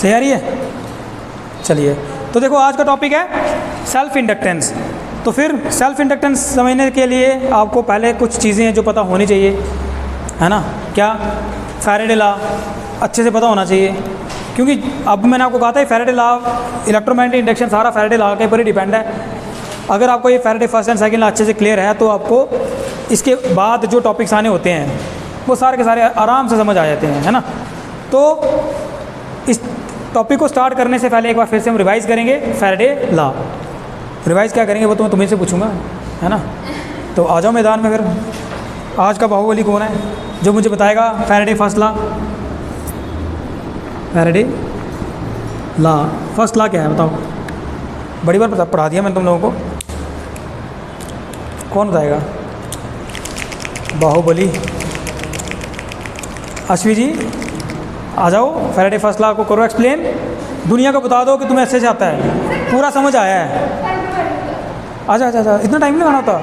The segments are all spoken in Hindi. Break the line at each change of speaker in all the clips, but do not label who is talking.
सही आ रही है? चलिए, तो देखो आज का टॉपिक है सेल्फ इंडक्टेंस। तो फिर सेल्फ इंडक्टेंस समझने के लिए आपको पहले कुछ चीज़ें हैं जो पता होनी चाहिए, है ना? क्या? फैराडे लॉ अच्छे से पता होना चाहिए, क्योंकि अब मैंने आपको कहा था फैराडे लॉ, इलेक्ट्रोमैग्नेटिक इंडक्शन सारा फैराडे लॉ के ऊपर ही डिपेंड है। अगर आपको ये Faraday first and second law अच्छे से क्लियर है तो आपको इसके बाद जो टॉपिक्स आने होते हैं वो सारे के सारे आराम से समझ आ जाते हैं, है ना? तो इस टॉपिक को स्टार्ट करने से पहले एक बार फिर से हम रिवाइज़ करेंगे फैराडे लॉ। रिवाइज़ क्या करेंगे वो तो मैं तुम्हें से पूछूंगा, है ना? तो आ जाओ मैदान में। फिर आज का बाहुबली कौन है जो मुझे बताएगा Faraday first law? Faraday law first law क्या है बताओ? बड़ी बार पढ़ा दिया मैंने तुम लोगों को, कौन बताएगा? बाहुबली अश्वी जी आ जाओ, फैराडे फर्स्ट लॉ को करो एक्सप्लेन। दुनिया को बता दो कि तुम्हें अच्छे से आता है, पूरा समझ आया है। आजा आजा आजा, इतना टाइम नहीं लगाना होता।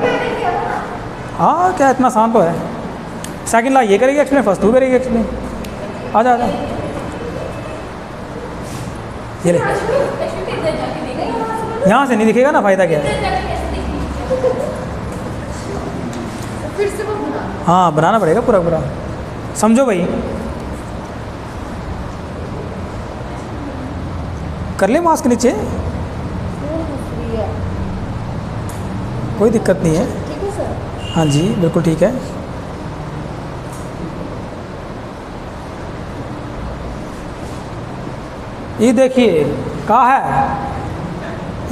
हाँ क्या इतना आसान तो है। सेकंड लॉ ये करेगी एक्सप्लेन, फर्स्ट तू करेगी एक्सप्लेन। आजा आजा, ये ले। यहाँ से नहीं दिखेगा ना, फ़ायदा क्या है? हाँ बनाना पड़ेगा पूरा पूरा, समझो भाई। कर ले मास्क नीचे, कोई दिक्कत नहीं है।
ठीक है सर?
हाँ जी बिल्कुल ठीक है। ये देखिए कहाँ है,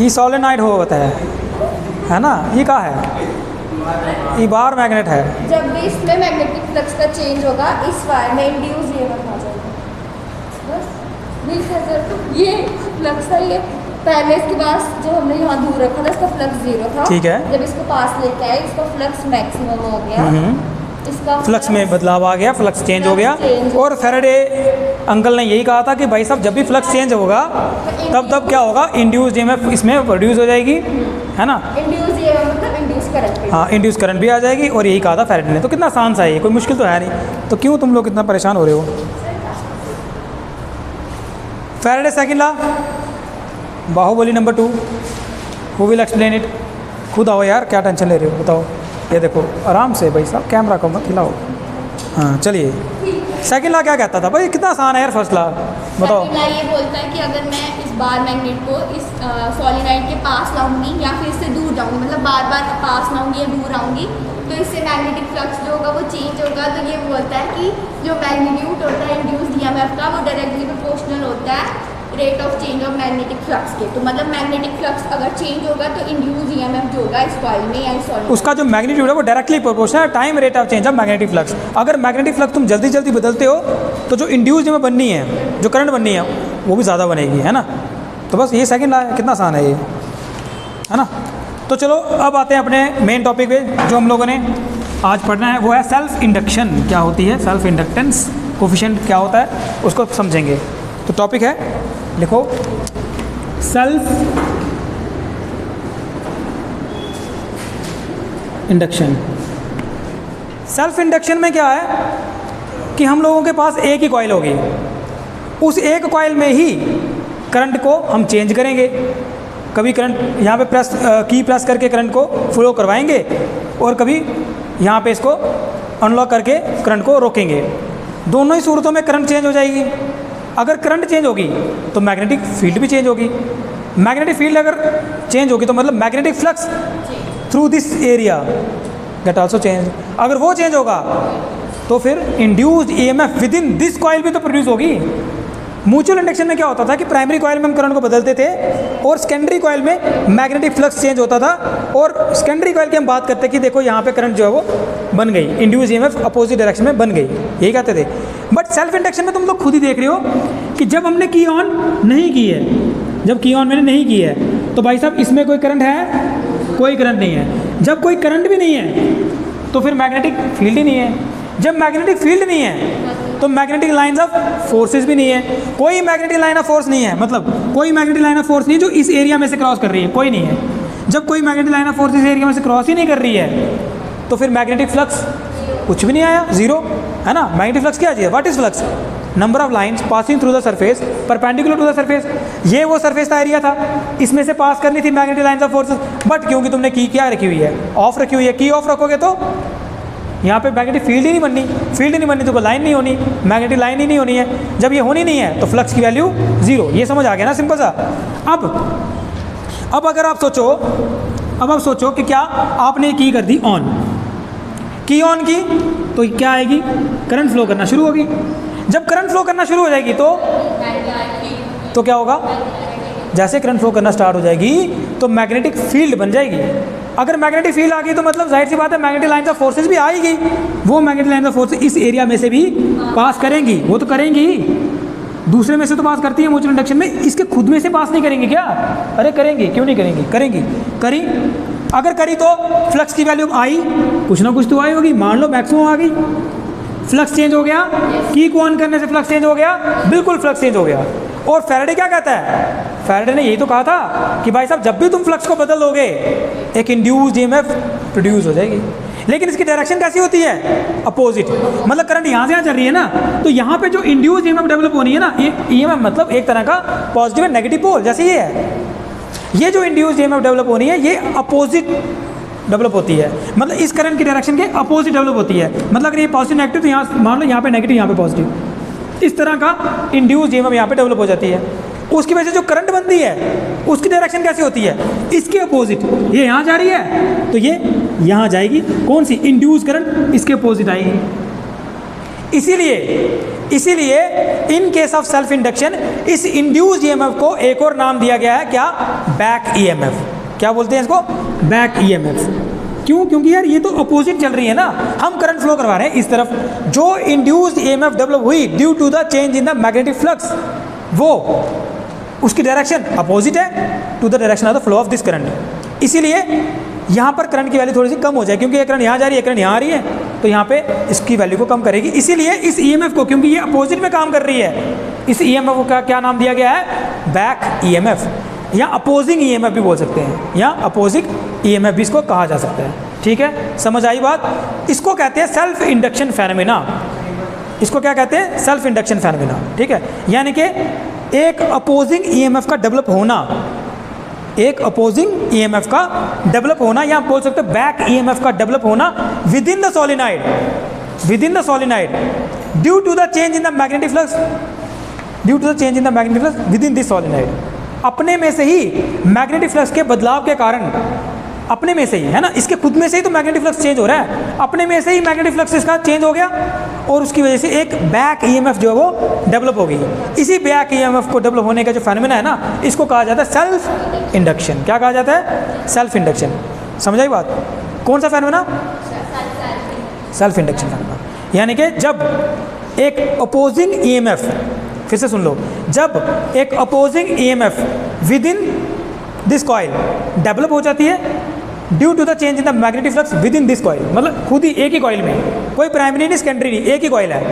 ये सोलेनॉइड हो होता है ना? ये कहाँ है? ये बार मैग्नेट है।
जब भी इसमें मैग्नेटिक फ्लक्स का चेंज होगा इस वायर में इंड्यूस ईएमएफ आ जाएगा। बस ये फ्लक्स था, ये पहले इसके पास जो हमने यहाँ दूर रखा था इसका फ्लक्स 0 था।
ठीक है।
जब इसको पास लेके आए इसका फ्लक्स मैक्सिमम हो गया। इसका
फ्लक्स में बदलाव आ गया, फ्लक्स चेंज हो गया। और फैराडे अंकल ने यही कहा था कि भाई साहब जब भी फ्लक्स चेंज होगा तब क्या होगा? इंड्यूस्ड ईएमएफ इसमें प्रोड्यूस हो जाएगी, है ना?
इंड्यूस ईएमएफ मतलब इंड्यूस करंट।
हाँ इंड्यूस करंट भी आ जाएगी, और यही कहा था फैराडे ने। तो कितना आसान सा है ये, कोई मुश्किल तो है नहीं। तो क्यों तुम लोग इतना परेशान हो रहे हो? Faraday second law, Baahubali number 2, who will explain it? खुद आओ यार, क्या टेंशन ले रहे हो? बताओ। ये देखो आराम से भाई साहब, कैमरा को मत खिलाओ। हाँ चलिए, सेकंड लॉ क्या कहता था भाई? कितना आसान है यार फर्स्ट लॉ, बताओ।
सेकंड लॉ ये बोलता है कि अगर मैं इस बार मैग्नेट को इस सोलेनॉइड के पास लाऊंगी या फिर इससे दूर जाऊंगी, मतलब बार बार पास लाऊंगी या दूर आऊंगी, तो इससे मैग्नेटिक फ्लक्स जो होगा वो चेंज होगा। तो ये बोलता है कि जो मैग्नीट्यूड होता है इंड्यूस्ड ईएमएफ का वो डायरेक्टली प्रोपोर्शनल होता है rate of change of magnetic flux के। तो मतलब मैग्नेटिक फ्लक्स अगर चेंज होगा तो इंड्यूस्ड ईएमएफ जो होगा इस कॉइल में या इस सॉलिड,
उसका जो मैग्नीट्यूड है वो डायरेक्टली प्रोपोर्शनल है time rate of change of magnetic flux. अगर मैग्नेटिक फ्लक्स तुम जल्दी जल्दी बदलते हो तो जो इंड्यूस्ड में बननी है, जो करंट बननी है वो भी ज़्यादा बनेगी, है ना? तो बस ये सेकंड लॉ है, कितना आसान है ये, है ना? तो चलो अब आते हैं अपने मेन टॉपिक पे जो हम लोगों ने आज पढ़ना है, वो है सेल्फ इंडक्शन। क्या होती है सेल्फ इंडक्टेंस, कोफिशिएंट क्या होता है, उसको समझेंगे। तो टॉपिक है, लिखो, सेल्फ इंडक्शन। सेल्फ इंडक्शन में क्या है कि हम लोगों के पास एक ही कॉइल होगी, उस एक कॉइल में ही करंट को हम चेंज करेंगे। कभी करंट यहाँ पे की प्रेस करके करंट को फ्लो करवाएंगे, और कभी यहाँ पे इसको अनलॉक करके करंट को रोकेंगे। दोनों ही सूरतों में करंट चेंज हो जाएगी। अगर करंट चेंज होगी तो मैग्नेटिक फील्ड भी चेंज होगी। मैग्नेटिक फील्ड अगर चेंज होगी तो मतलब magnetic flux through this area get also change. अगर वो चेंज होगा तो फिर induced EMF within this coil भी तो प्रोड्यूस होगी। म्यूचुअल इंडक्शन में क्या होता था कि प्राइमरी कॉइल में हम करंट को बदलते थे और सेकेंडरी कॉइल में मैग्नेटिक फ्लक्स चेंज होता था। और सेकेंडरी कॉइल की हम बात करते कि देखो यहाँ पे करंट जो है वो बन गई, इंड्यूस्ड ईएमएफ अपोजिट डायरेक्शन में बन गई, यही कहते थे। बट सेल्फ इंडक्शन में तुम लोग खुद ही देख रहे हो कि जब हमने की ऑन नहीं की है, जब की ऑन मैंने नहीं की है तो भाई साहब इसमें कोई करंट है? कोई करंट नहीं है। जब कोई करंट भी नहीं है तो फिर मैग्नेटिक फील्ड ही नहीं है। जब मैग्नेटिक फील्ड नहीं है तो मैग्नेटिक लाइंस ऑफ फोर्सेस भी नहीं है। कोई मैग्नेटिक लाइन ऑफ फोर्स नहीं है, मतलब कोई मैग्नेटिक लाइन ऑफ फोर्स नहीं है जो इस एरिया में से क्रॉस कर रही है, कोई नहीं है। जब कोई मैग्नेटिक लाइन ऑफ फोर्स इस एरिया में से क्रॉस ही नहीं कर रही है तो फिर मैग्नेटिक फ्लक्स कुछ भी नहीं आया, जीरो, है ना? मैग्नेटिक फ्लक्स क्या है? What is flux? Number of lines passing through the surface perpendicular to the surface. ये वो सरफेस का एरिया था, इसमें से पास करनी थी magnetic lines of forces, but क्योंकि तुमने की क्या रखी हुई है, ऑफ रखी हुई है, की ऑफ रखोगे तो यहाँ पे मैग्नेटिक फील्ड ही नहीं बननी, फील्ड नहीं बननी तो कोई लाइन नहीं होनी, मैग्नेटिक लाइन ही नहीं होनी है। जब ये होनी नहीं है तो फ्लक्स की वैल्यू 0। ये समझ आ गया ना, सिंपल सा। अब अगर आप सोचो कि क्या आपने की कर दी ऑन, की ऑन की तो क्या आएगी, करंट फ्लो करना शुरू होगी। जब करंट फ्लो करना शुरू हो जाएगी तो क्या होगा, जैसे करंट फ्लो करना स्टार्ट हो जाएगी तो मैग्नेटिक फील्ड बन जाएगी। अगर मैग्नेटिक फील्ड आ गई तो मतलब जाहिर सी बात है मैग्नेटिक लाइंस ऑफ फोर्सेस भी आएगी, वो मैग्नेटिक लाइंस ऑफ फोर्सेस इस एरिया में से भी पास करेंगी, वो तो करेंगी, दूसरे में से तो पास करती है म्यूचुअल इंडक्शन में, इसके खुद में से पास नहीं करेंगे क्या? अरे करेंगी, क्यों नहीं करेंगी, करेंगी, करी। अगर करी तो फ्लक्स की वैल्यू आई, कुछ ना कुछ तो आई होगी, मान लो मैक्सिमम आ गई, फ्लक्स चेंज हो गया, की को ऑन करने से फ्लक्स चेंज हो गया, बिल्कुल फ्लक्स चेंज हो गया। और फैराडे क्या कहता है, फैराडे ने यही तो कहा था कि भाई साहब जब भी तुम फ्लक्स को बदल दोगे एक इंड्यूस्ड ईएमएफ प्रोड्यूस हो जाएगी। लेकिन इसकी डायरेक्शन कैसी होती है, अपोजिट। मतलब करंट यहाँ से यहाँ चल रही है ना, तो यहाँ पे जो इंड्यूस्ड ईएमएफ डेवलप होनी है ना, ये ईएमएफ मतलब एक तरह का पॉजिटिव एंड नेगेटिव पोल, जैसे ये है, ये जो इंड्यूस्ड ईएमएफ डेवलप होनी है ये अपोजिट डेवलप होती है, मतलब इस करंट की डायरेक्शन के अपोजिट डेवलप होती है। मतलब अगर ये पॉजिटिव नेगेटिव तो यहाँ मान लो यहाँ पे नेगेटिव यहाँ पे पॉजिटिव, इस तरह का इंड्यूस्ड ईएमएफ यहाँ पे डेवलप हो जाती है। उसकी वजह से जो करंट बनती है उसकी डायरेक्शन कैसी होती है, इसके अपोजिट। ये यहाँ जा रही है तो ये यहाँ जाएगी, कौन सी, इंड्यूस करंट इसके अपोजिट आएगी। इसीलिए in case of self induction इस इंड्यूस्ड ईएमएफ को एक और नाम दिया गया है, क्या, बैक ईएमएफ। क्या बोलते हैं इसको, बैक ईएमएफ। क्यों, क्योंकि यार ये तो अपोजिट चल रही है ना, हम करंट फ्लो करवा रहे हैं इस तरफ, जो इंड्यूस्ड ईएमएफ डेवलप हुई due to the change in the magnetic flux, वो उसकी डायरेक्शन अपोजिट है to the direction of the flow of this current. इसीलिए यहाँ पर करंट की वैल्यू थोड़ी सी कम हो जाए, क्योंकि ये करंट यहाँ जा रही है, करंट यहाँ आ रही है, तो यहाँ पे इसकी वैल्यू को कम करेगी। इसीलिए इस ईएमएफ को, क्योंकि ये अपोजिट में काम कर रही है, इस ईएमएफ का क्या नाम दिया गया है, बैक ईएमएफ, या अपोजिंग ईएमएफ भी बोल सकते हैं, या अपोजिंग ईएमएफ भी इसको कहा जा सकता है। ठीक है, समझ आई बात। इसको कहते हैं सेल्फ इंडक्शन फेनोमेना। इसको क्या कहते हैं, सेल्फ इंडक्शन फेनोमेना। ठीक है, यानी कि एक अपोजिंग ईएमएफ का डेवलप होना, एक अपोजिंग ईएमएफ का डेवलप होना, या बोल सकते हैं बैक ईएमएफ का डेवलप होना within the solenoid due to the change in the magnetic flux, within this solenoid. अपने में से ही मैग्नेटिक फ्लक्स के बदलाव के कारण, अपने में से ही है ना, इसके खुद में से ही तो मैग्नेटिक फ्लक्स चेंज हो रहा है, अपने में से ही मैग्नेटिक फ्लक्स इसका चेंज हो गया, और उसकी वजह से एक बैक ईएमएफ जो है वो डेवलप हो गई। इसी बैक ईएमएफ को डेवलप होने का जो फेनोमेना है ना, इसको कहा जाता है सेल्फ इंडक्शन। क्या कहा जाता है, सेल्फ इंडक्शन। समझ आई बात, कौन सा फेनोमेना, सेल्फ इंडक्शन फेनोमेना। यानी कि जब एक अपोजिंग ईएमएफ, फिर से सुन लो, जब एक opposing EMF within this coil develop हो जाती है due to the change in the magnetic flux within this coil, मतलब खुद ही एक ही कॉइल में, कोई प्राइमरी नहीं सेकेंडरी नहीं, एक ही कॉइल है,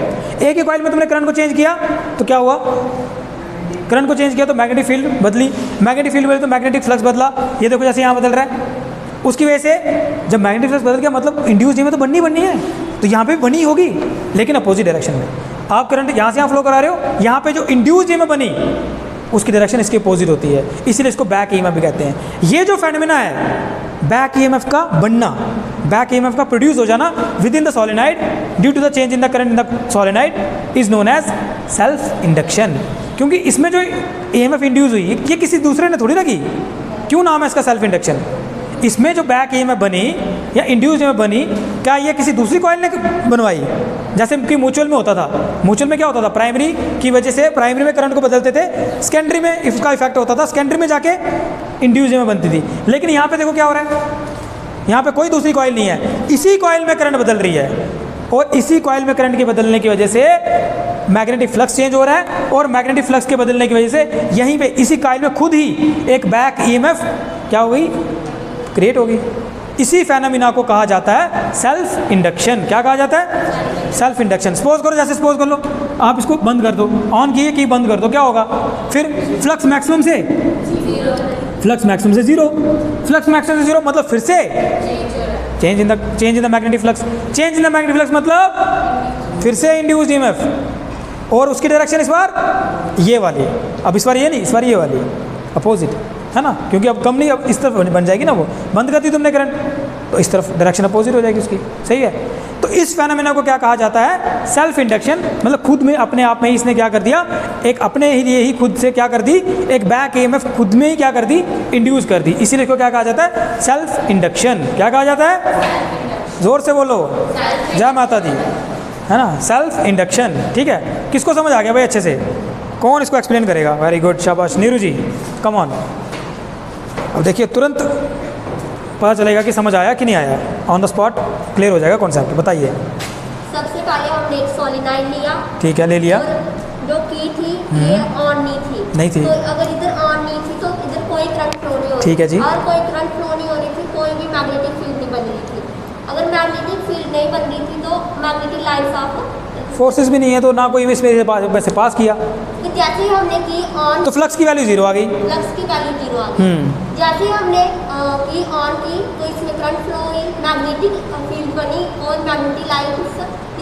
एक ही कॉइल में तुमने करंट को चेंज किया तो क्या हुआ, करंट को चेंज किया तो मैग्नेटिक फील्ड बदली, मैग्नेटिक फील्ड बदली तो मैग्नेटिक फ्लक्स बदला। ये देखो जैसे यहाँ बदल रहा है, उसकी वजह से जब मैग्नेटिक फ्लक्स बदल गया मतलब इंड्यूस्ड ईएमएफ तो बननी है, तो यहाँ पे बनी होगी लेकिन अपोजिट डायरेक्शन में। आप करंट यहाँ से यहाँ फ्लो करा रहे हो, यहाँ पे जो इंड्यूस्ड ईएमएफ बनी उसकी डायरेक्शन इसकी अपोजिट होती है, इसीलिए इसको बैक ईएमएफ भी कहते हैं। ये जो फेनोमेना है बैक ईएमएफ का बनना, बैक ईएमएफ का प्रोड्यूस हो जाना within the solenoid due to the change in the current in the solenoid is known as self induction. क्योंकि इसमें जो ईएमएफ इंड्यूस हुई ये किसी दूसरे ने थोड़ी ना की, क्यों नाम है इसका सेल्फ इंडक्शन। इसमें जो बैक ईएमएफ बनी या इंड्यूस ईएमएफ बनी, क्या ये किसी दूसरी कॉइल ने बनवाई, जैसे कि म्यूचुअल में होता था। म्यूचुअल में क्या होता था, प्राइमरी की वजह से प्राइमरी में करंट को बदलते थे, सेकेंडरी में इसका इफेक्ट होता था, सेकेंडरी में जाके इंड्यूस ईएमएफ बनती थी। लेकिन यहाँ पे देखो क्या हो रहा है, यहाँ पे कोई दूसरी कॉइल नहीं है, इसी कॉइल में करंट बदल रही है, और इसी कॉइल में करंट के बदलने की वजह से मैग्नेटिक फ्लक्स चेंज हो रहा है, और मैग्नेटिक फ्लक्स के बदलने की वजह से यहीं पे इसी कॉइल में खुद ही एक बैक ईएमएफ क्या हो गई, क्रिएट होगी। इसी फेनोमेना को कहा जाता है सेल्फ इंडक्शन। क्या कहा जाता है, सेल्फ इंडक्शन। सपोज करो, जैसे सपोज कर लो आप इसको बंद कर दो, ऑन किए कि बंद कर दो, क्या होगा फिर, फ्लक्स मैक्सिमम से 0, फ्लक्स मैक्सिमम से 0 मतलब फिर से change in the magnetic flux, change in the magnetic flux मतलब फिर से इंड्यूस्ड ईएमएफ, और उसकी डायरेक्शन इस बार ये वाली, अब इस बार ये नहीं, इस बार ये वाली अपोजिट है ना, क्योंकि अब कम नहीं, अब इस तरफ बन जाएगी ना, वो बंद कर दी तुमने करंट, तो इस तरफ डायरेक्शन अपोजिट हो जाएगी उसकी, सही है। तो इस फेनोमेना को क्या कहा जाता है? Self induction. मतलब खुद में अपने आप में ही इसने क्या कर दिया, एक अपने ही लिए ही खुद से क्या कर दी, एक बैक ईएमएफ खुद में ही क्या कर दी, इंड्यूस कर दी, इसीलिए इसको क्या कहा जाता है? Self induction. क्या कहा जाता है? जोर से बोलो, जय माता दी, है ना, सेल्फ इंडक्शन। ठीक है, किसको समझ आ गया भाई अच्छे से? कौन इसको एक्सप्लेन करेगा? वेरी गुड, शाबाश नीरू जी, कम ऑन। अब देखिए तुरंत पता चलेगा कि समझ आया कि नहीं आया, ऑन द स्पॉट क्लियर हो जाएगा कॉन्सेप्ट। बताइए।
सबसे पहले हमने एक सॉलिनाइड लिया,
ठीक है, ले लिया।
जो की थी ये ऑन नहीं थी, तो अगर इधर ऑन नहीं थी तो इधर कोई करंट फ्लो नहीं हो रही,
ठीक है जी,
और कोई करंट फ्लो नहीं हो रही थी, कोई भी मैग्नेटिक फील्ड नहीं बन रही थी। अगर मैग्नेटिक फील्ड नहीं बन रही थी तो मैग्नेटिक लाइन्स ऑफ
फोर्सेस भी नहीं है, तो ना कोई वैसे पास किया,
तो जैसे ही हमने की ऑन
तो फ्लक्स की वैल्यू जीरो आ गई,
फ्लक्स की वैल्यू जीरो आ गई। जैसे ही हमने की ऑन की तो इसमें करंट फ्लो हुई, मैग्नेटिक फील्ड बनी और मैग्नेटिक लाइन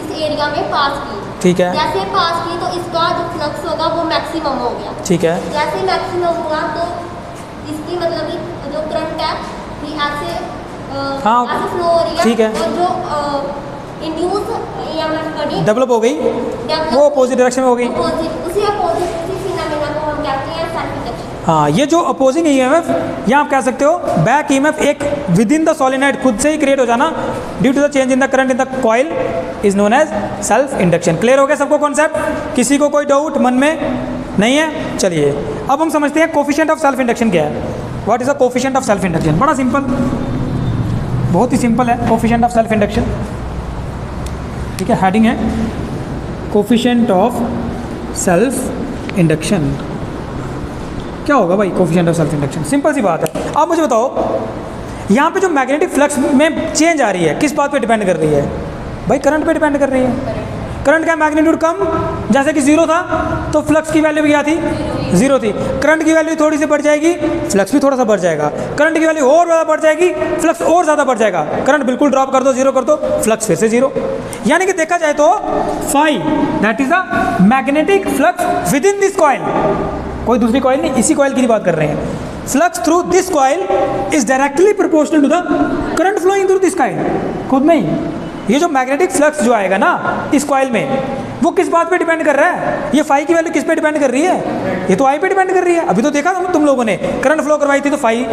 इस एरिया में पास की,
ठीक है।
जैसे पास की तो इसका जो फ्लक्स होगा वो मैक्सिमम हो गया,
ठीक है।
जैसे मैक्सिमम हुआ तो इसकी मतलब कि जो करंट है ये ऐसे ऐसे फ्लो हो रही है,
ठीक है।
और जो इंड्यूस ईएमएफ बनी
डेवलप हो गई, वो अपोजिट डायरेक्शन में हो गई,
उसी फिनोमेना को हम कहते हैं सेल्फ इंडक्शन।
हाँ, ये जो अपोजिंग ईएमएफ, यहाँ आप कह सकते हो बैक ईएमएफ, एक विद इन द सॉलिनॉइड खुद से ही क्रिएट हो जाना due to the change in the current in the coil is known as self induction. Clear हो गया सबको कॉन्सेप्ट? किसी को कोई डाउट मन में नहीं है? चलिए अब हम समझते हैं कोफिशिएंट ऑफ सेल्फ इंडक्शन क्या है। What is the coefficient of self induction? बड़ा सिंपल, बहुत ही सिंपल है कोफिशिएंट ऑफ सेल्फ इंडक्शन। ठीक है, हेडिंग है कोफिशिएंट ऑफ सेल्फ इंडक्शन। क्या होगा भाई coefficient of self induction? Simple सी बात है। आप मुझे बताओ, यहाँ पे जो मैग्नेटिक फ्लक्स में चेंज आ रही है किस बात पे डिपेंड कर रही है? भाई करंट पे डिपेंड कर रही है। करंट का मैग्नीट्यूड कम, जैसे कि जीरो था तो फ्लक्स की वैल्यू भी क्या थी? जीरो थी। करंट की वैल्यू थोड़ी सी बढ़ जाएगी, फ्लक्स भी थोड़ा सा बढ़ जाएगा। करंट की वैल्यू और ज़्यादा बढ़ जाएगी, फ्लक्स और ज़्यादा बढ़ जाएगा। करंट बिल्कुल ड्रॉप कर दो, जीरो कर दो, फ्लक्स फिर से जीरो। यानी कि देखा जाए तो phi that is the magnetic flux within this coil, कोई दूसरी कॉइल नहीं, इसी कॉइल की बात कर रहे हैं। Flux through this coil is directly proportional to the current flowing through this coil. खुद में ही ये जो मैग्नेटिक फ्लक्स जो आएगा ना इस कॉइल में, वो किस बात पे डिपेंड कर रहा है? ये फाई की वैल्यू किस पे डिपेंड कर रही है? ये तो आई पे डिपेंड कर रही है। अभी तो देखा तुम लोगों ने, करंट फ्लो करवाई थी तो फाई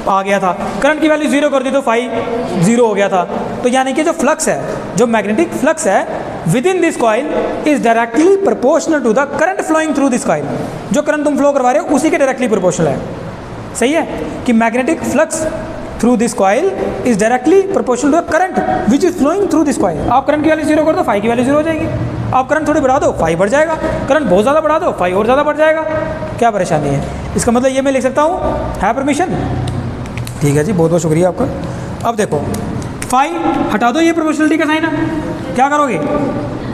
आ गया था, करंट की वैल्यू जीरो कर दी तो फाई जीरो हो गया था। तो यानी कि जो फ्लक्स है, जो मैग्नेटिक फ्लक्स है within this coil is directly proportional to the current flowing through this coil. जो करंट तुम फ्लो करवा रहे हो उसी के डायरेक्टली प्रोपोर्शनल है। सही है कि magnetic flux through this coil is directly proportional to the current which is flowing through this coil. आप करंट की वैल्यू जीरो कर दो, फाई की वैल्यू जीरो हो जाएगी। आप करंट थोड़ी बढ़ा दो, फाई बढ़ जाएगा। करंट बहुत ज़्यादा बढ़ा दो, फाई और ज़्यादा बढ़ जाएगा। क्या परेशानी है? इसका मतलब ये मैं लिख सकता हूँ, है परमिशन? ठीक है जी, बहुत बहुत शुक्रिया आपका। अब देखो, फाई हटा दो, ये प्रोपोर्शनलिटी का साइन है, क्या करोगे?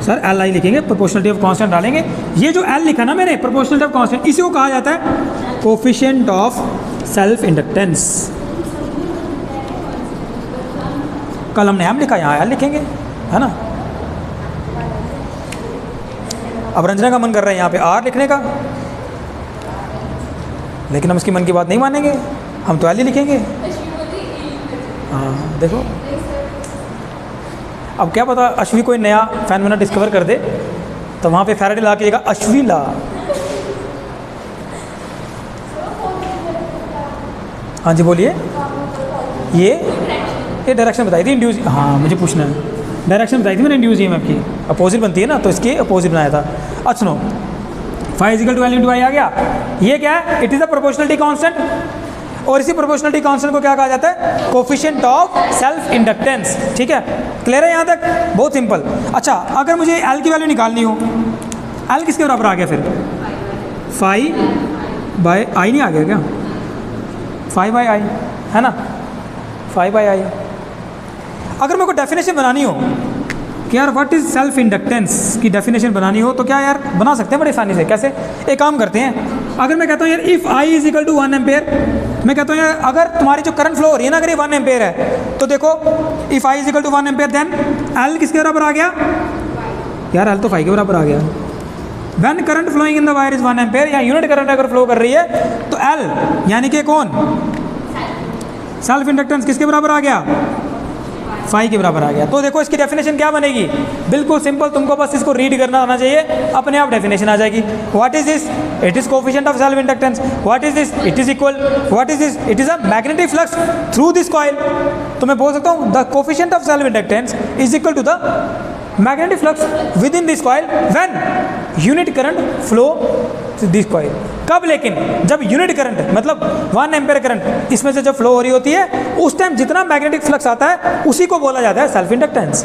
सर एल आई लिखेंगे, प्रोपोर्शनलिटी ऑफ कांस्टेंट डालेंगे। ये जो एल लिखा ना मैंने, प्रोपोर्शनलिटी ऑफ कांस्टेंट, इसी को कहा जाता है कोफिशिएंट ऑफ सेल्फ इंडक्टेंस। कल हमने एम लिखा, यहाँ एल लिखेंगे, है ना। अब रंजना का मन कर रहा है यहाँ पे आर लिखने का, लेकिन हम इसकी मन की बात नहीं मानेंगे, हम तो एल ही लिखेंगे। हाँ देखो, अब क्या पता अश्वी कोई नया फैनोमेना डिस्कवर कर दे तो वहाँ पे फैराडे ला के जगह अश्वी ला। हाँ जी बोलिए। ये डायरेक्शन बताई थी इंड्यूस, हाँ मुझे पूछना है, डायरेक्शन बताई थी मैंने इंड्यूस ईएमएफ की, अपोजिट बनती है ना, तो इसके अपोजिट बनाया था। अच्छा सुनो, phi is equal to L into I आ गया। ये क्या है? It is a proportionality constant, और इसी प्रोपोर्शनलिटी कांस्टेंट को क्या कहा जाता है? Coefficient of self inductance. ठीक है, क्लियर है यहाँ तक? बहुत सिंपल। अच्छा, अगर मुझे एल की वैल्यू निकालनी हो, एल किसके बराबर आ गया फिर? फाई बाय आई नहीं आ गया क्या? फाई बाय आई है ना, फाई बाय आई। अगर मेरे को डेफिनेशन बनानी हो कि यार व्हाट इज सेल्फ इंडक्टेंस की डेफिनेशन बनानी हो, तो क्या यार बना सकते हैं बड़े आसानी से। कैसे? एक काम करते हैं, अगर मैं कहता हूँ यार if I is equal to 1 ampere, मैं कहता हूँ यार अगर तुम्हारी जो करंट फ्लो हो रही है ना, अगर ये 1 एम्पेयर है, तो देखो if I is equal to 1 ampere then L किसके बराबर आ गया? यार एल तो फाई के बराबर आ गया, when current flowing in the wire is 1 ampere, या यूनिट करंट अगर फ्लो कर रही है तो एल यानी कि कौन, सेल्फ इंडक्टेंस किसके बराबर आ गया, फाई के बराबर आ गया। तो देखो इसकी डेफिनेशन क्या बनेगी, बिल्कुल सिंपल, तुमको बस इसको रीड करना आना चाहिए, अपने आप डेफिनेशन आ जाएगी। What is this, it is coefficient of self inductance. What is this, it is equal. What is this, it is a magnetic flux through this coil. तो मैं बोल सकता हूँ the coefficient of self inductance is equal to the magnetic flux within this coil when unit current flow this coil. कब, लेकिन जब यूनिट करंट मतलब 1 एम्पेयर करंट इसमें से जब फ्लो हो रही होती है, उस टाइम जितना मैग्नेटिक फ्लक्स आता है उसी को बोला जाता है सेल्फ इंडक्टेंस।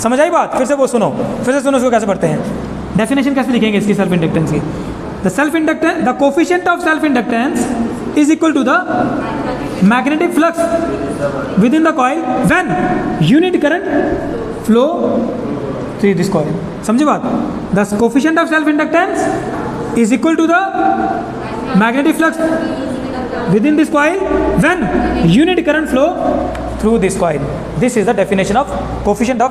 समझ आई बात, फिर से वो सुनो, फिर से सुनो इसको कैसे पढ़ते हैं। डेफिनेशन कैसे लिखेंगे इसकी सेल्फ इंडक्टेंस की, the self inductance, the coefficient of self inductance is equal to the magnetic flux within the coil when unit current flow through this coil. समझे बात, the coefficient of self inductance is equal to the magnetic flux within this coil when unit current flow through this coil. This is the definition of coefficient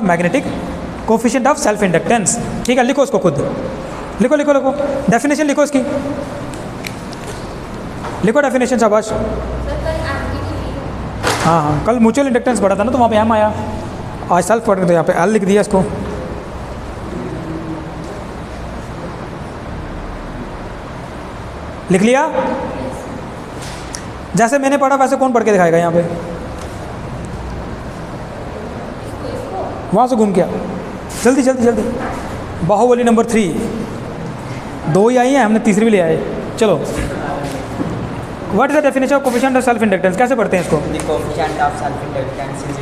of self inductance. ठीक है, लिखो उसको खुद, लिखो लिखो लिखो डेफिनेशन लिखो इसकी, लिखो डेफिनेशन शाबाश। हाँ हाँ, कल म्यूचुअल इंडक्टेंस पढ़ा था ना, तो वहाँ पे एम आया, आज सेल्फ पढ़ तो यहाँ पे एल लिख दिया इसको। लिख लिया, जैसे मैंने पढ़ा वैसे कौन पढ़ के दिखाएगा यहाँ पे, वहाँ से घूम के आ, जल्दी जल्दी जल्दी। बाहुबली नंबर 3, 2 ही आई हैं, हमने तीसरी भी ले आए। चलो, what is the definition of coefficient of self inductance, कैसे पढ़ते हैं इसको।
The coefficient of self-inductance is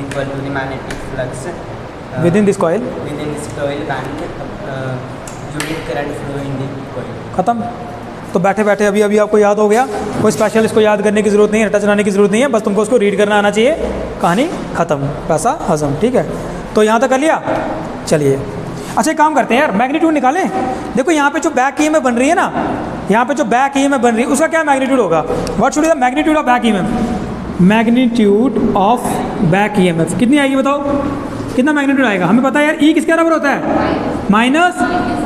equal to the magnetic flux
with in this coil
within this coil when unit current flow in the coil.
खत्म। तो बैठे बैठे अभी अभी आपको याद हो गया, कोई स्पेशल इसको याद करने की ज़रूरत नहीं है, रटा चलाने की ज़रूरत नहीं है, बस तुमको उसको रीड करना आना चाहिए, कहानी ख़त्म, पैसा हजम। ठीक है, तो यहाँ तक कर लिया। चलिए अच्छा एक काम करते हैं यार, मैग्नीट्यूड निकालें। देखो यहाँ पे जो बैक ईएमएफ बन रही है ना, यहाँ पे जो बैक ईएमएफ बन रही है उसका क्या मैग्नीट्यूड होगा, what should be the magnitude of back EMF. Magnitude of back EMF कितनी आएगी बताओ, कितना मैग्नीट्यूड आएगा, हमें पता है यार, ई किसके बराबर होता है, minus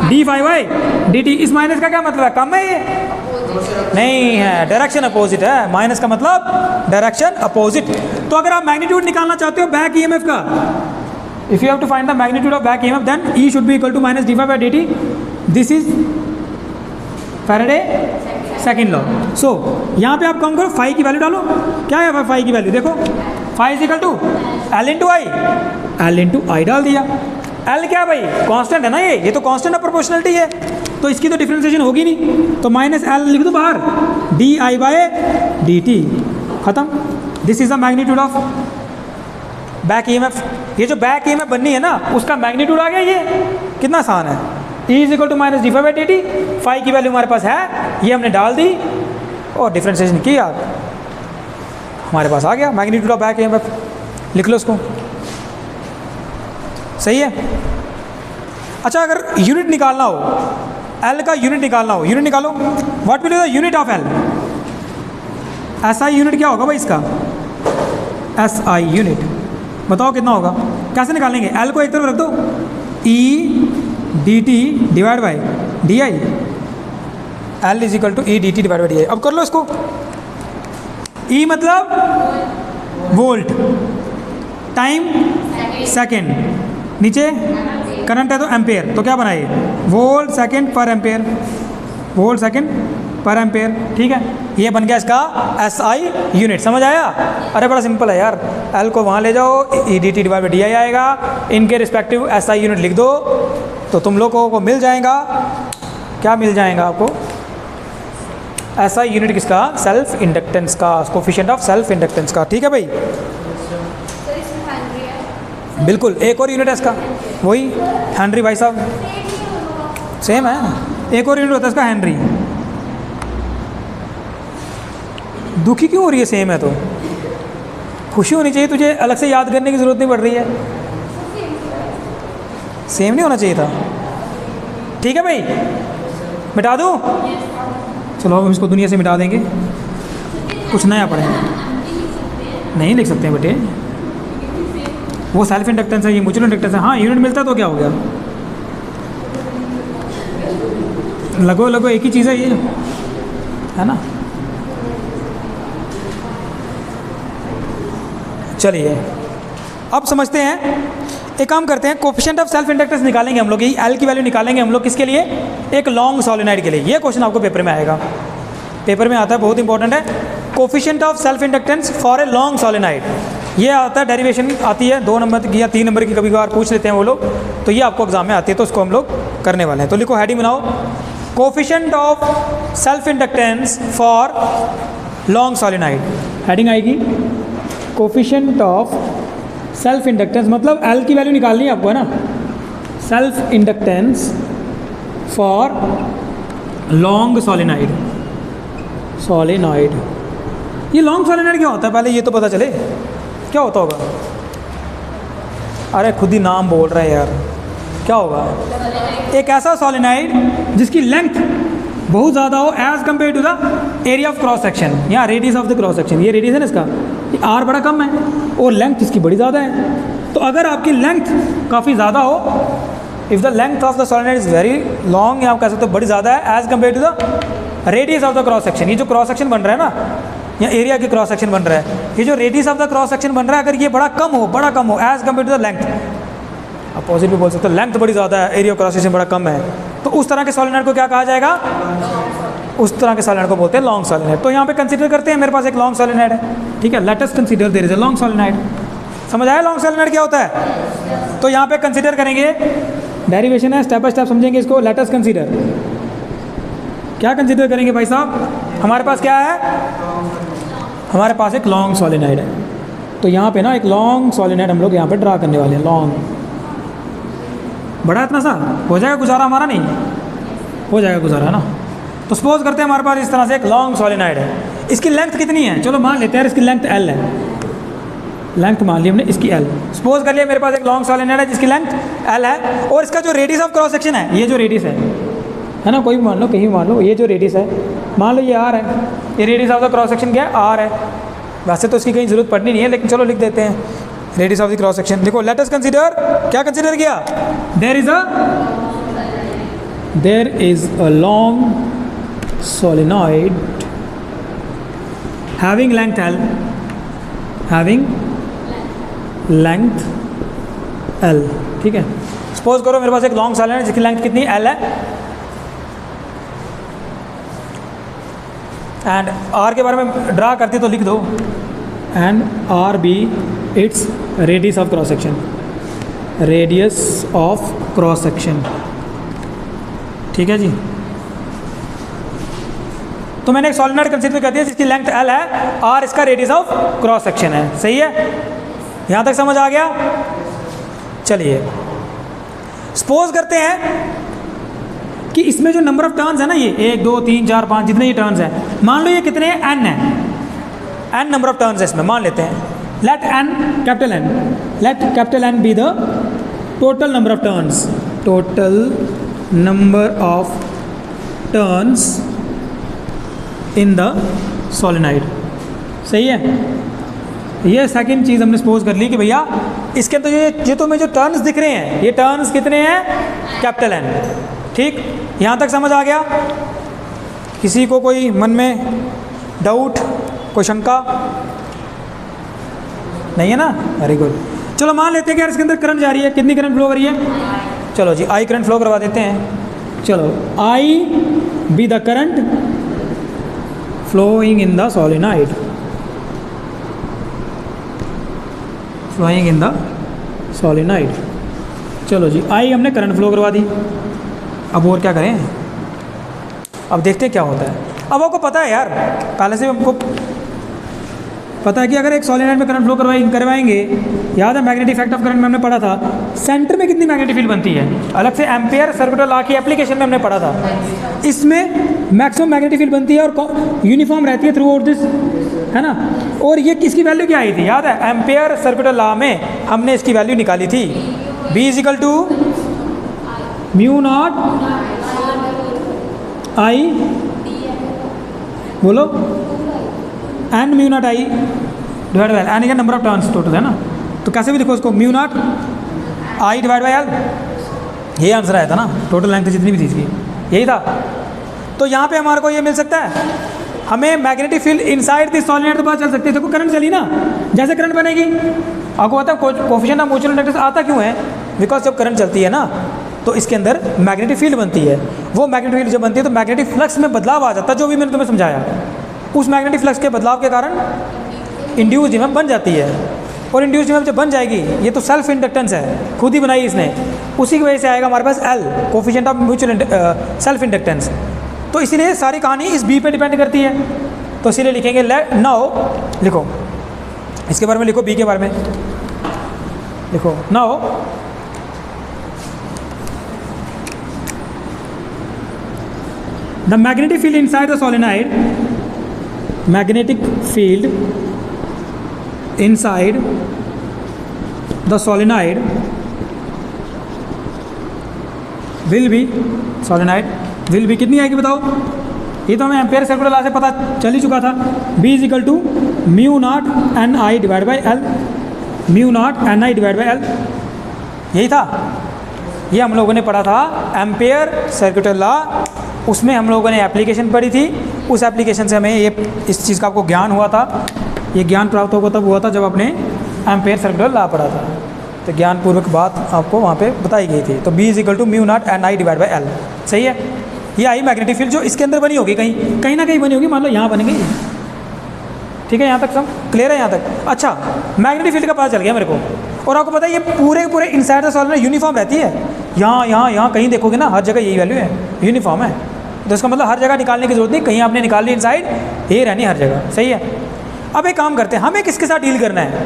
D phi by D T. इस माइनस का क्या मतलब है, कम है ये, नहीं है, डायरेक्शन अपोजिट है, माइनस का मतलब डायरेक्शन अपोजिट। तो अगर आप मैग्नीट्यूड निकालना चाहते हो बैक ईएमएफ का, if you have to find the magnitude of back EMF then E should be equal to minus D phi by D T. This is Faraday second law. So यहाँ पे आप काम करो, फाई की वैल्यू डालो, क्या है फाई की वैल्यू, देखो phi is equal to L into I, L into I डाल दिया। एल क्या भाई, कांस्टेंट है ना, ये तो कांस्टेंट ऑफ प्रोपोर्शनलिटी है, तो इसकी तो डिफरेंशिएशन होगी नहीं, तो माइनस एल लिख दो बाहर, D I by D T, खत्म। This is the magnitude of back EMF. ये जो बैक ईएमएफ बननी है ना, उसका मैग्नीट्यूड आ गया, ये कितना आसान है, E is equal to minus D phi by D T. Phi की वैल्यू हमारे पास है, ये हमने डाल दी और डिफरेंशिएशन की यार, हमारे पास आ गया मैग्नीट्यूड ऑफ बैक ईएमएफ। लिख लो उसको, सही है। अच्छा अगर यूनिट निकालना हो, एल का यूनिट निकालना हो, यूनिट निकालो, what will be the unit of L. S I unit क्या होगा भाई इसका, एस आई यूनिट बताओ कितना होगा, कैसे निकालेंगे, एल को एक तरफ रख दो, E D T divide by D I, L is equal to E D T divide by D I. अब कर लो इसको, ई मतलब वोल्ट, टाइम सेकेंड, नीचे करंट है तो एम्पेयर, तो क्या बनाइए, वोल्ट सेकेंड पर एम्पेयर, वोल्ट सेकेंड पर एम्पेयर। ठीक है, ये बन गया इसका एस आई यूनिट। समझ आया, अरे बड़ा सिंपल है यार, एल को वहाँ ले जाओ, ई D T divide by D आई आएगा, इनके रिस्पेक्टिव एस आई यूनिट लिख दो, तो तुम लोगों को मिल जाएगा, क्या मिल जाएगा आपको, एस आई यूनिट किसका, सेल्फ इंडक्टेंस का, कोफिशिएंट ऑफ सेल्फ इंडक्टेंस का। ठीक है भाई, बिल्कुल। एक और यूनिट है इसका, वही हेनरी भाई साहब, सेम है, एक और यूनिट होता है इसका हेनरी। दुखी क्यों हो रही है, सेम है तो खुशी होनी चाहिए तुझे, अलग से याद करने की ज़रूरत नहीं पड़ रही है, सेम नहीं होना चाहिए था। ठीक है भाई, मिटा दूँ, चलो हम इसको दुनिया से मिटा देंगे, कुछ नया पढ़ेंगे। नहीं लिख सकते हैं बेटे, वो सेल्फ इंडक्टेंस है, ये म्यूचुअल इंडक्टेंस है। हाँ यूनिट मिलता है तो क्या हो गया, लगो एक ही चीज़ है ये, है ना। चलिए अब समझते हैं, एक काम करते हैं, कोफिशिएंट ऑफ सेल्फ इंडक्टेंस निकालेंगे हम लोग, ये एल की वैल्यू निकालेंगे हम लोग किसके लिए, एक लॉन्ग सोलेनॉइड के लिए। ये क्वेश्चन आपको पेपर में आएगा, पेपर में आता है, बहुत इंपॉर्टेंट है। Coefficient of self inductance for a long solenoid, ये आता है, डेरिवेशन आती है 2 नंबर की या 3 नंबर की, कभी कभार पूछ लेते हैं वो लोग, तो ये आपको एग्जाम में आती है, तो उसको हम लोग करने वाले हैं। तो लिखो, हेडिंग बनाओ, coefficient of self inductance for long solenoid. Heading आएगी कोफिशिएंट ऑफ सेल्फ इंडक्टेंस, मतलब एल की वैल्यू निकालनी है आपको, है ना। Self inductance for long solenoid, solenoid. ये लॉन्ग सोलेनॉइड क्या होता है, पहले ये तो पता चले क्या होता होगा। अरे खुद ही नाम बोल रहे हैं यार, क्या होगा, एक ऐसा सोलेनॉइड जिसकी लेंथ बहुत ज़्यादा हो as compare to the area of cross section, या radius of the cross section. ये रेडियस है ना इसका, ये आर बड़ा कम है और लेंथ इसकी बड़ी ज़्यादा है। तो अगर आपकी लेंथ काफ़ी ज़्यादा हो, if the length of the solenoid is very long, या आप कह सकते हो बड़ी ज़्यादा है as compare to the radius of the cross section. ये जो क्रॉस सेक्शन बन रहा है ना, या एरिया की क्रॉस सेक्शन बन रहा है, ये जो radius of the cross section बन रहा है, अगर ये बड़ा कम हो as compare to the length, opposite भी बोल सकते हो, लेंथ बड़ी ज़्यादा है, एरिया क्रॉस सेक्शन बड़ा कम है, तो उस तरह के सोलेनॉइड को क्या कहा जाएगा, उस तरह के सोलेनॉइड को बोलते हैं लॉन्ग सोलेनॉइड। तो यहाँ पे कंसीडर करते हैं, मेरे पास एक लॉन्ग सोलेनॉइड है, ठीक है, let us consider there is a long solenoid. समझ आया लॉन्ग सोलेनॉइड क्या होता है। तो यहाँ पे कंसीडर करेंगे, डेरिवेशन है, स्टेप बाय स्टेप समझेंगे इसको। लेट अस कंसीडर, क्या कंसीडर करेंगे भाई साहब, हमारे पास क्या है, हमारे पास एक लॉन्ग सोलेनॉइड है। तो यहाँ पे ना एक लॉन्ग सोलेनॉइड हम लोग यहाँ पे ड्रा करने वाले हैं, लॉन्ग, बड़ा इतना सा हो जाएगा गुजारा हमारा, नहीं हो जाएगा गुजारा ना। तो सपोज करते हैं हमारे पास इस तरह से एक लॉन्ग सोलेनॉइड है, इसकी लेंथ कितनी है, चलो मान लेते हैं इसकी लेंथ L है, लेंथ मान ली हमने इसकी L। सपोज कर लिया मेरे पास एक लॉन्ग सोलेनॉइड है जिसकी लेंथ L है, और इसका जो रेडियस ऑफ क्रॉस सेक्शन है, ये जो रेडियस है ना, कोई भी मान लो, कहीं मान लो, ये जो रेडियस है, मान लो ये R है, ये radius of the cross section क्या है, R है। वैसे तो इसकी कहीं ज़रूरत पड़नी नहीं है, लेकिन चलो लिख देते हैं, radius of the cross section. देखो, लेट अस कंसीडर, क्या कंसीडर किया, there is a long solenoid having length L, ठीक है। सपोज करो मेरे पास एक लॉन्ग सोलेनॉइड जिसकी लेंथ कितनी L है, एंड R के बारे में ड्रा करते तो लिख दो, and R be its radius of cross section, radius of cross section, ठीक है जी। तो मैंने एक सोलेनॉइड कंसीडर कर दिया जिसकी लेंथ L है, R इसका रेडियस ऑफ क्रॉस सेक्शन है, सही है, यहाँ तक समझ आ गया। चलिए सपोज करते हैं कि इसमें जो नंबर ऑफ टर्न्स है ना, ये 1 2 3 4 5 जितने ये टर्न्स हैं, मान लो ये कितने हैं, n है, n नंबर ऑफ टर्न्स है इसमें, मान लेते हैं, let capital N be the total number of turns, total number of turns in the solenoid, सही है। ये सेकंड चीज़ हमने सपोज कर ली कि भैया इसके अंदर ये तो में जो टर्न्स दिख रहे हैं, ये टर्न्स कितने हैं, कैपिटल N, ठीक, यहाँ तक समझ आ गया। किसी को कोई मन में डाउट, कोई शंका नहीं है ना, वेरी गुड। चलो मान लेते हैं कि यार इसके अंदर करंट जा रही है, कितनी करंट फ्लो हो रही है, चलो जी I करंट फ्लो करवा देते हैं। चलो I be the current flowing in the solenoid, flowing in the solenoid। चलो जी I हमने करंट फ्लो करवा दी, अब और क्या करें, अब देखते हैं क्या होता है। अब आपको पता है यार, पहले से हमको पता है कि अगर एक सोलेनॉइड में करंट फ्लो करवाएंगे, याद है मैग्नेटिक इफेक्ट ऑफ करंट में हमने पढ़ा था, सेंटर में कितनी मैग्नेटिक फील्ड बनती है, अलग से एम्पियर सर्कुलर लॉ की एप्लीकेशन में हमने पढ़ा था। इसमें मैक्सिमम मैग्नेटिक फील्ड बनती है और यूनिफॉर्म रहती है थ्रू आउट दिस, है ना। और ये किसकी वैल्यू क्या आई थी, याद है, एम्पियर सर्कुलर लॉ में हमने इसकी वैल्यू निकाली थी, B is equal to mu naught I, बोलो, N mu naught I divide by N, का नंबर ऑफ टर्न्स टोटल है ना, तो कैसे भी लिखो उसको, mu naught I divide by L, ये आंसर आया था ना, टोटल लेंथ जितनी भी थी इसकी, यही था। तो यहाँ पे हमारे को ये मिल सकता है, हमें magnetic field inside this solenoid तो पता चल सकती है। देखो करंट चली ना, जैसे करंट बनेगी आपको पता है कोएफिशिएंट ऑफ म्यूचुअल इंडक्टेंस आता क्यों है, बिकॉज जब करंट चलती है ना तो इसके अंदर मैग्नेटिक फील्ड बनती है। वो मैग्नेटिक फील्ड जब बनती है तो मैग्नेटिक फ्लक्स में बदलाव आ जाता है, जो भी मैंने तुम्हें समझाया। उस मैग्नेटिक फ्लक्स के बदलाव के कारण इंड्यूस्ड ईएमएफ बन जाती है, और इंड्यूस्ड ईएमएफ जब बन जाएगी, ये तो सेल्फ इंडक्टेंस है, खुद ही बनाई इसने, उसी की वजह से आएगा हमारे पास L, coefficient of mutual self inductance. तो इसीलिए सारी कहानी इस बी पे डिपेंड करती है। तो इसीलिए लिखेंगे लेट नाउ, लिखो इसके बारे में, लिखो बी के बारे में लिखो। Now the magnetic field inside the solenoid, magnetic field inside the solenoid will be, solenoid will be कितनी आएगी बताओ? ये तो हमें एम्पेयर सर्कुलर लॉ से पता चल ही चुका था। B is equal to mu naught N I divide by L, mu naught N I divide by L, यही था। ये हम लोगों ने पढ़ा था एम्पेयर सर्कुलर लॉ, उसमें हम लोगों ने एप्लीकेशन पढ़ी थी। उस एप्लीकेशन से हमें ये इस चीज़ का आपको ज्ञान हुआ था। ये ज्ञान प्राप्त होगा तब हुआ था जब आपने एम्पेयर सर्कुलर लॉ पढ़ा था। तो ज्ञानपूर्वक बात आपको वहाँ पे बताई गई थी। तो B is equal to mu naught N I divide by L, सही है। ये आई मैग्नेटिक फील्ड जो इसके अंदर बनी होगी, कहीं ना कहीं बनी होगी, मान लो यहाँ बन गई, ठीक है। यहाँ तक सब क्लियर है यहाँ तक? अच्छा, मैग्नेटिक फील्ड का पता चल गया मेरे को। और आपको पता है ये पूरे इनसाइड द सोलेनॉइड यूनिफॉर्म रहती है। यहाँ कहीं देखोगे ना, हर जगह यही वैल्यू है, यूनिफॉर्म है। तो इसका मतलब हर जगह निकालने की जरूरत नहीं, कहीं आपने निकाल ली इनसाइड, ये रहनी हर जगह, सही है। अब एक काम करते हैं, हमें किसके साथ डील करना है?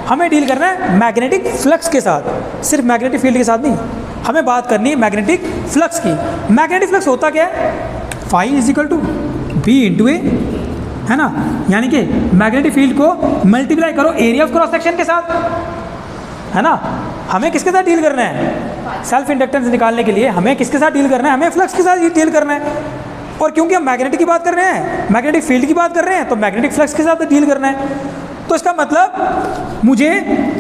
हमें डील करना है मैग्नेटिक फ्लक्स के साथ, सिर्फ मैग्नेटिक फील्ड के साथ नहीं। हमें बात करनी है मैग्नेटिक फ्लक्स की। मैग्नेटिक फ्लक्स होता क्या है? Phi is equal to B into A, है ना। यानी कि मैग्नेटिक फील्ड को मल्टीप्लाई करो एरिया ऑफ क्रॉस सेक्शन के साथ, है ना। हमें किसके साथ डील करना है? सेल्फ इंडक्टेंस निकालने के लिए हमें किसके साथ डील करना है? हमें फ्लक्स के साथ डील करना है। और क्योंकि हम मैग्नेटिक की बात कर रहे हैं, मैग्नेटिक फील्ड की बात कर रहे हैं, तो मैग्नेटिक फ्लक्स के साथ डील करना है। तो इसका मतलब मुझे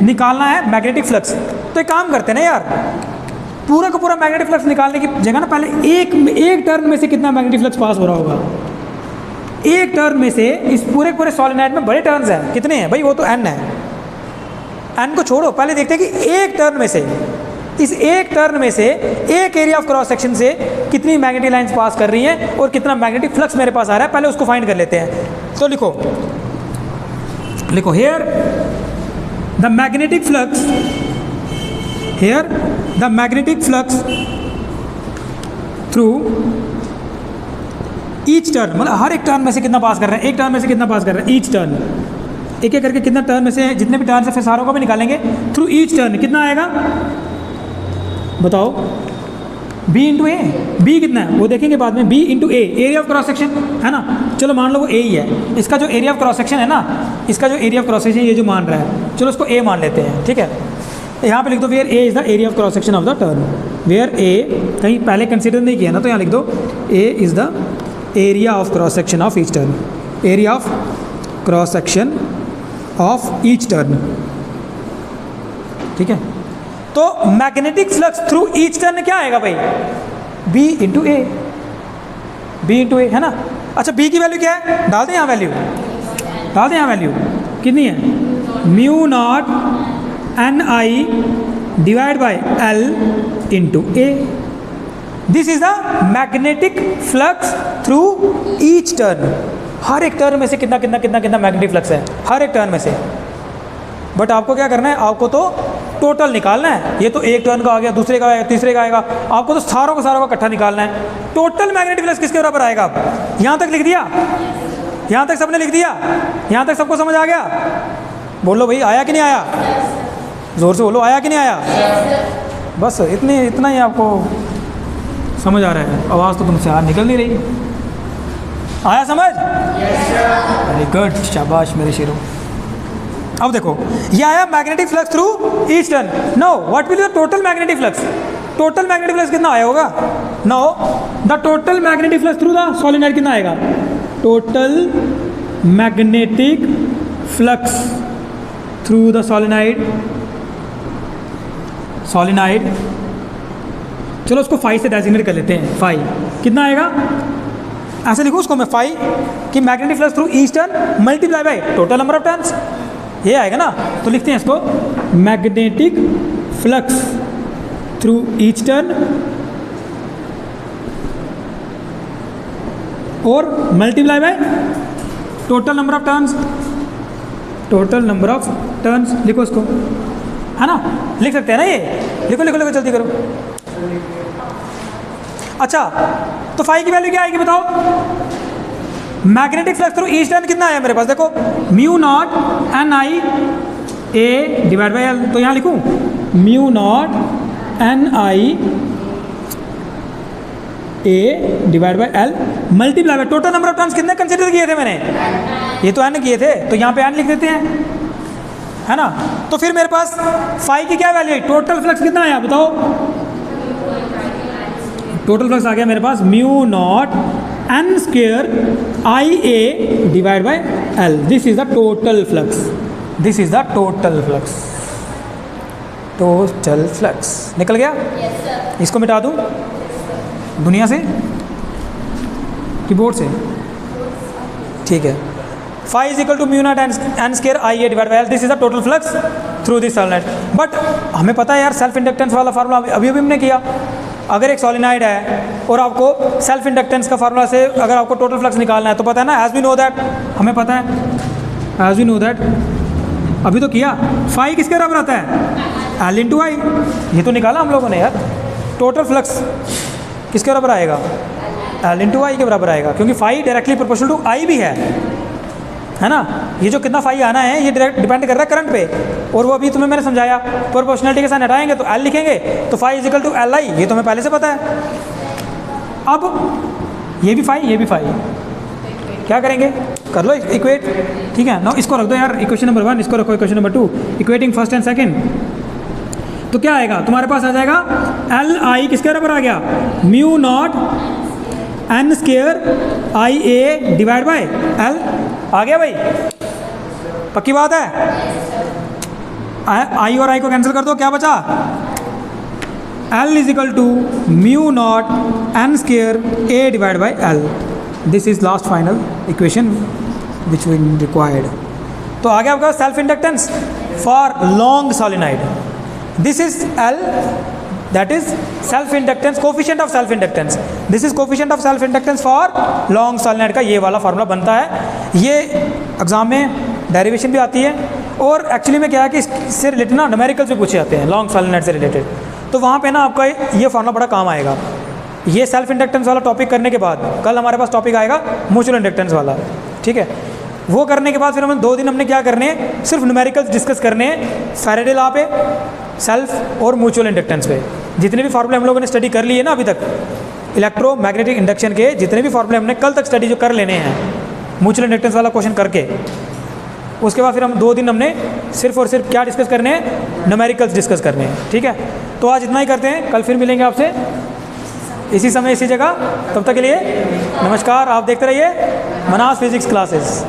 निकालना है मैग्नेटिक फ्लक्स। तो एक काम करते हैं ना यार, पूरा का पूरा मैग्नेटिक फ्लक्स निकालने की जगह ना पहले एक टर्न में से कितना मैग्नेटिक फ्लक्स पास हो रहा होगा। एक टर्न में से, इस पूरे सोलेनॉइड में बड़े टर्न्स हैं, कितने हैं भाई? वो तो एन है। एन को छोड़ो, पहले देखते हैं कि एक टर्न में से, इस एक टर्न में से एक एरिया ऑफ क्रॉस सेक्शन से कितनी मैग्नेटिक लाइंस पास कर रही हैं और कितना मैग्नेटिक फ्लक्स मेरे पास आ रहा है, पहले उसको फाइंड कर लेते हैं। तो लिखो here the magnetic flux, here the magnetic flux through each turn, मतलब हर एक टर्न में से कितना पास कर रहे हैं, एक टर्न में से कितना पास कर रहे हैं, ईच टर्न, एक करके कितना टर्न में से, जितने भी टर्न से फिर सारों को भी निकालेंगे। थ्रू ईच टर्न कितना आएगा बताओ? B इंटू ए, बी कितना है वो देखेंगे बाद में। B into A, area of cross section, है ना। चलो मान लो वो ए ही है, इसका जो एरिया ऑफ क्रॉस सेक्शन है ना, इसका जो एरिया ऑफ क्रॉस सेक्शन ये जो मान रहा है, चलो उसको ए मान लेते हैं, ठीक है। यहाँ पे लिख दो where A is the area of cross section of the turn, where A कहीं पहले कंसिडर नहीं किया ना, तो यहाँ लिख दो ए is the area of cross section of each turn, area of cross section of each turn, ठीक है। तो magnetic flux through each turn क्या आएगा भाई? B into A, B into A, है ना। अच्छा, B की वैल्यू क्या है? डाल दें यहाँ वैल्यू, डाल दें यहाँ वैल्यू कितनी है? Mu naught N I divide by L into A. This is the magnetic flux through each turn. हर एक टर्न में से कितना कितना कितना कितना मैग्नेटिक फ्लक्स है, हर एक टर्न में से। बट आपको क्या करना है? आपको तो टोटल निकालना है। ये तो एक टर्न का आ गया, दूसरे का आएगा, तीसरे का आएगा, आपको तो सारों का इकट्ठा निकालना है। टोटल मैग्नेटिक फ्लक्स किसके बराबर आएगा? यहाँ तक लिख दिया, यहाँ तक सबने लिख दिया, यहाँ तक सबको समझ आ गया? बोलो भाई, आया कि नहीं आया? ज़ोर से बोलो, आया कि नहीं आया? बस इतना ही आपको समझ आ रहा है। आवाज़ तो तुमसे आज निकल नहीं रही। आया समझ? वेरी गुड, शाबाश मेरे शेरों। अब देखो, ये आया magnetic flux through each turn. Now what will be the total magnetic flux? Total magnetic flux कितना आया होगा? Now the total magnetic flux through the solenoid कितना आएगा? Total magnetic flux through the solenoid चलो उसको फाई से डेजिग्नेट कर लेते हैं। फाई कितना आएगा, ऐसे लिखो उसको मैं, फाई कि magnetic flux through each turn multiply by total number of turns, ये आएगा ना। तो लिखते हैं इसको, magnetic flux through each turn और multiply by total number of turns, total number of turns लिखो इसको, है ना, लिख सकते हैं ना ये, लिखो लिखो लिखो जल्दी करो। अच्छा तो फाई की वैल्यू क्या आएगी बताओ, magnetic flux through each turn कितना आया मेरे पास, देखो mu naught N I A divide by L, तो यहाँ लिखूँ mu naught N I A divide by L multiply by total number of turns कितने कंसिडर किए थे मैंने, ये तो एन किए थे, तो यहाँ पे एन लिख देते हैं, है ना। तो फिर मेरे पास फाई की क्या वैल्यू है, टोटल फ्लक्स कितना आया बताओ, टोटल फ्लक्स आ गया मेरे पास mu naught N square I A divide by L, this is the total flux, this is the total flux, total flux निकल गया।
Yes sir.
इसको मिटा दूं दुनिया से, कीबोर्ड से, ठीक है। Phi is equal to mu naught N square I A divide by L, this is the total flux through this solenoid. But हमें पता है यार सेल्फ इंडक्टेंस वाला फार्मूला अभी अभी हमने किया, अगर एक सॉलिनॉइड है और आपको सेल्फ इंडक्टेंस का फार्मूला से अगर आपको टोटल फ्लक्स निकालना है तो पता है ना, एज वी नो दैट, हमें पता है एज वी नो दैट, अभी तो किया, फाई किसके बराबर आता है, एल इंटू आई, ये तो निकाला हम लोगों ने यार। टोटल फ्लक्स किसके बराबर आएगा, एल इंटू आई के बराबर आएगा, क्योंकि फाई डायरेक्टली प्रोपोर्शनल टू आई भी है ना। ये जो कितना फाई आना है ये डायरेक्ट डिपेंड कर रहा है करंट पे, और वो अभी तुम्हें मैंने समझाया प्रोपोर्शनलिटी के साथ हटाएंगे तो एल लिखेंगे, तो phi is equal to L I, ये तो हमें पहले से पता है। अब ये भी फाई, क्या करेंगे, कर लो इक्वेट, ठीक है ना। इसको रख दो यार, इक्वेशन नंबर 1 इसको रखो, equation number 2 equating first and second, तो क्या आएगा तुम्हारे पास आ जाएगा एल आई किसके बराबर आ गया, mu naught N square I A divide by L, आ गया भाई, पक्की बात है। आई और आई को कैंसिल कर दो, क्या बचा, L is equal to mu naught N square A divide by L, this is last final equation which we required. तो आ गया आपका self inductance for long solenoid, this is L, that is self inductance, coefficient of self inductance, this is coefficient of self inductance for long solenoid का ये वाला फार्मूला बनता है। ये एग्जाम में डेरिवेशन भी आती है, और एक्चुअली में क्या है कि इससे रिलेटेड ना न्यूमेरिकल्स भी पूछे जाते हैं लॉन्ग सॉलिनॉइड से रिलेटेड, तो वहाँ पे ना आपका ये फार्मूला बड़ा काम आएगा। ये सेल्फ इंडक्टेंस वाला टॉपिक करने के बाद कल हमारे पास टॉपिक आएगा म्यूचुअल इंडक्टेंस वाला, ठीक है। वो करने के बाद फिर हम 2 दिन हमने क्या करने हैं, सिर्फ न्यूमेरिकल्स डिस्कस करने हैं, फैराडे लॉ पे, सेल्फ और म्यूचुअल इंडक्टेंस पे। जितने भी फार्मूले हम लोगों ने स्टडी कर लिए ना अभी तक, इलेक्ट्रोमैग्नेटिक इंडक्शन के जितने भी फार्मूले हमने कल तक स्टडी जो कर लेने हैं म्यूचुअल इंडक्टेंस वाला क्वेश्चन करके, उसके बाद फिर हम 2 दिन हमने सिर्फ और सिर्फ क्या डिस्कस करने हैं, न्यूमेरिकल्स डिस्कस करने हैं, ठीक है। तो आज इतना ही करते हैं, कल फिर मिलेंगे आपसे इसी समय इसी जगह, तब तक के लिए नमस्कार। आप देखते रहिए मनास फिजिक्स क्लासेस।